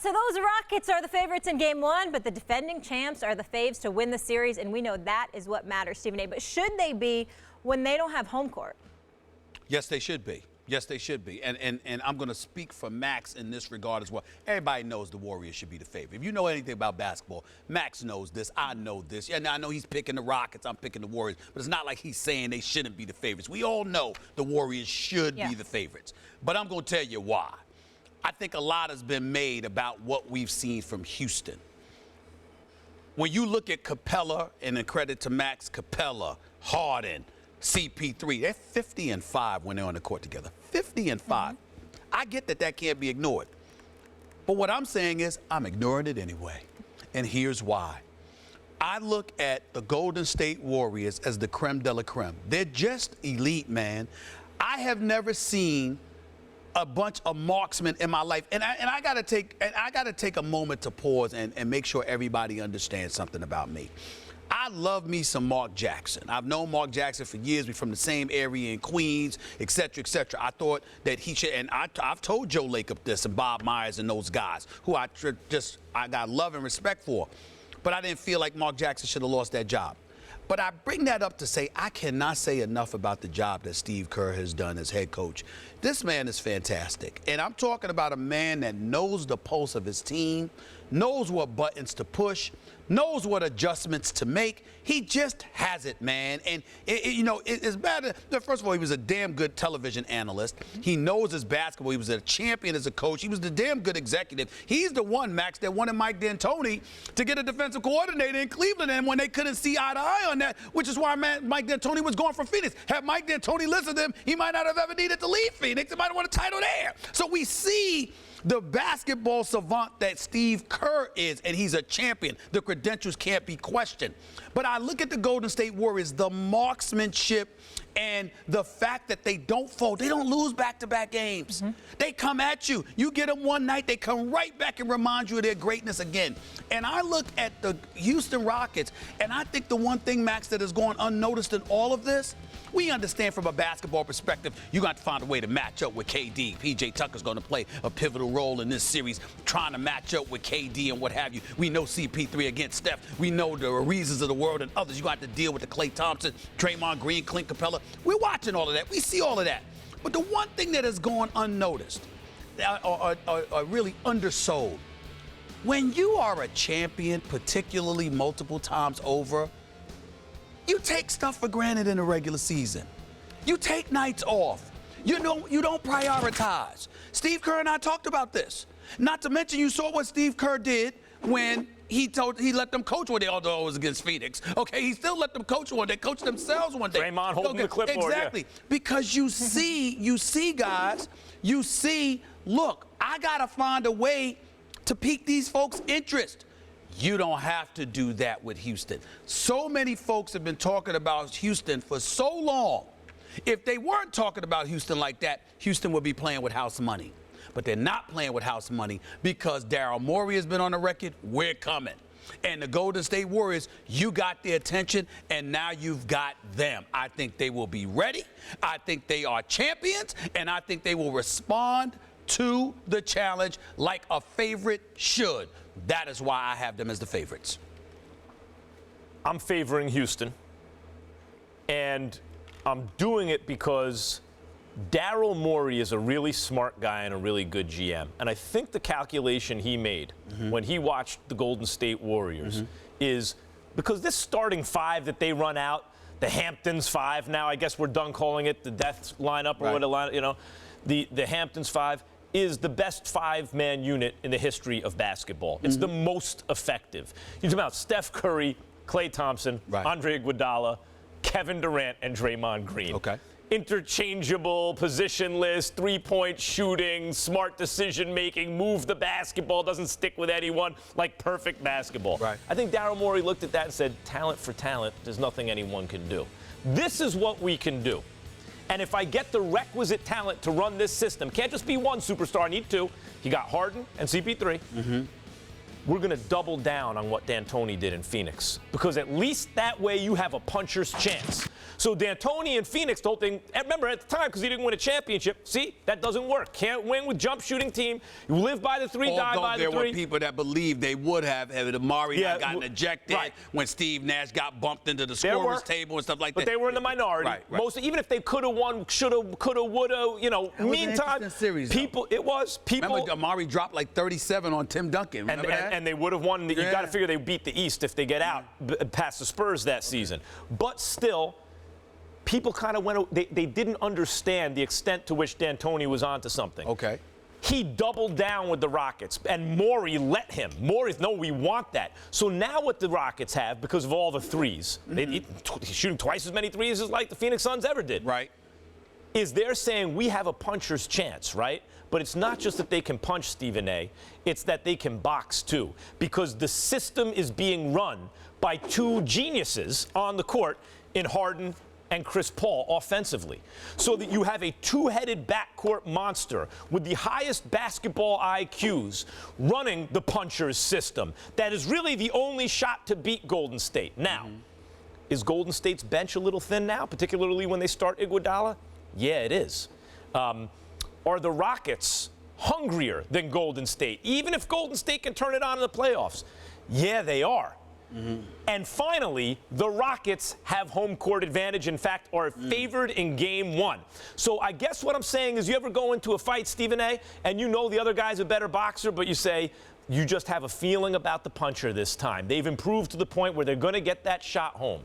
So those Rockets are the favorites in Game 1, but the defending champs are the faves to win the series, and we know that is what matters, Stephen A. But should they be when they don't have home court? Yes, they should be. Yes, they should be. And I'm going to speak for Max in this regard as well. Everybody knows the Warriors should be the favorite. If you know anything about basketball, Max knows this. I know this. And I know he's picking the Rockets. I'm picking the Warriors. But it's not like he's saying they shouldn't be the favorites. We all know the Warriors should be the favorites. But I'm going to tell you why. I think a lot has been made about what we've seen from Houston. When you look at Capella, and then credit to Max, Capella, Harden, CP3, they're 50-5 when they're on the court together. 50-5. I get that that can't be ignored. But what I'm saying is I'm ignoring it anyway. And here's why. I look at the Golden State Warriors as the creme de la creme. They're just elite, man. I have never seen a bunch of marksmen in my life, and I gotta take a moment to pause and make sure everybody understands something about me. I love me some Mark Jackson. I've known Mark Jackson for years. We're from the same area in Queens, et cetera, et cetera. I thought that he should, and I've told Joe Lacob this and Bob Myers and those guys who I got love and respect for, but I didn't feel like Mark Jackson should have lost that job. But I bring that up to say I cannot say enough about the job that Steve Kerr has done as head coach. This man is fantastic. And I'm talking about a man that knows the pulse of his team, knows what buttons to push, knows what adjustments to make. He just has it, man. And, it's bad. First of all, he was a damn good television analyst. He knows his basketball. He was a champion as a coach. He was the damn good executive. He's the one, Max, that wanted Mike D'Antoni to get a defensive coordinator in Cleveland, and when they couldn't see eye to eye on that, which is why Mike D'Antoni was going from Phoenix. Had Mike D'Antoni listened to him, he might not have ever needed to leave Phoenix. He might have won a title there. So we see the basketball savant that Steve Kerr is, and he's a champion. The credentials can't be questioned. But I look at the Golden State Warriors, the marksmanship and the fact that they don't fold. They don't lose back-to-back games. They come at you. You get them one night, they come right back and remind you of their greatness again. And I look at the Houston Rockets, and I think the one thing, Max, that has gone unnoticed in all of this, we understand from a basketball perspective, you're going to have to find a way to match up with KD. PJ Tucker's going to play a pivotal role in this series, trying to match up with KD and what have you. We know CP3 against Steph. We know the Reasons of the world and others. You're going to have to deal with the Klay Thompson, Draymond Green, Clint Capella. We're watching all of that. We see all of that. But the one thing that has gone unnoticed, or really undersold, when you are a champion, particularly multiple times over, you take stuff for granted in the regular season. You take nights off. You don't prioritize. Steve Kerr and I talked about this. Not to mention, you saw what Steve Kerr did when he let them coach one day, although it was against Phoenix. Okay, he still let them coach one day, coach themselves one day. Draymond holding the clipboard. Exactly. Yeah. Because you see, guys, look, I gotta find a way to pique these folks' interest. You don't have to do that with Houston. So many folks have been talking about Houston for so long. If they weren't talking about Houston like that, Houston would be playing with house money. But they're not playing with house money because Daryl Morey has been on the record, we're coming. And the Golden State Warriors, you got their attention, and now you've got them. I think they will be ready. I think they are champions, and I think they will respond to the challenge like a favorite should. That is why I have them as the favorites. I'm favoring Houston, and I'm doing it because Daryl Morey is a really smart guy and a really good GM. And I think the calculation he made when he watched the Golden State Warriors is because this starting five that they run out, the Hamptons five now, I guess we're done calling it the death lineup or what, the Hamptons five, is the best five-man unit in the history of basketball. It's the most effective. You're talking about Steph Curry, Klay Thompson, Andre Iguodala, Kevin Durant, and Draymond Green. Okay. Interchangeable, positionless, three-point shooting, smart decision-making, move the basketball, doesn't stick with anyone, like perfect basketball. Right. I think Daryl Morey looked at that and said, talent for talent, there's nothing anyone can do. This is what we can do. And if I get the requisite talent to run this system, can't just be one superstar, I need two. He got Harden and CP3. We're going to double down on what D'Antoni did in Phoenix, because at least that way you have a puncher's chance. So D'Antoni and Phoenix, the whole thing, remember at the time, because he didn't win a championship, see, that doesn't work. Can't win with jump shooting team. You live by the three, die by the three. There were people that believed they would have had Amari not gotten ejected when Steve Nash got bumped into the scorer's table and stuff like that. But they were in the minority. Right. Most, even if they could have won, should have, could have, would have, you know, meantime, series, people, it was, people. Remember Amari dropped like 37 on Tim Duncan. Remember that? And they would have won. You got to figure they beat the East if they get out past the Spurs that season. But still, people kind of went, they didn't understand the extent to which D'Antoni was onto something. Okay. He doubled down with the Rockets, and Morey let him. Morey, no, we want that. So now what the Rockets have, because of all the threes, shooting twice as many threes as like the Phoenix Suns ever did. Right. Is they're saying we have a puncher's chance, right? But it's not just that they can punch, Stephen A. It's that they can box, too. Because the system is being run by two geniuses on the court in Harden and Chris Paul offensively. So that you have a two-headed backcourt monster with the highest basketball IQs running the puncher's system. That is really the only shot to beat Golden State. Now, is Golden State's bench a little thin now, particularly when they start Iguodala? Yeah, it is. Are the Rockets hungrier than Golden State, even if Golden State can turn it on in the playoffs? Yeah, they are. And finally, the Rockets have home court advantage, in fact, are favored in game one. So I guess what I'm saying is you ever go into a fight, Stephen A., and you know the other guy's a better boxer, but you say, you just have a feeling about the puncher this time. They've improved to the point where they're going to get that shot home.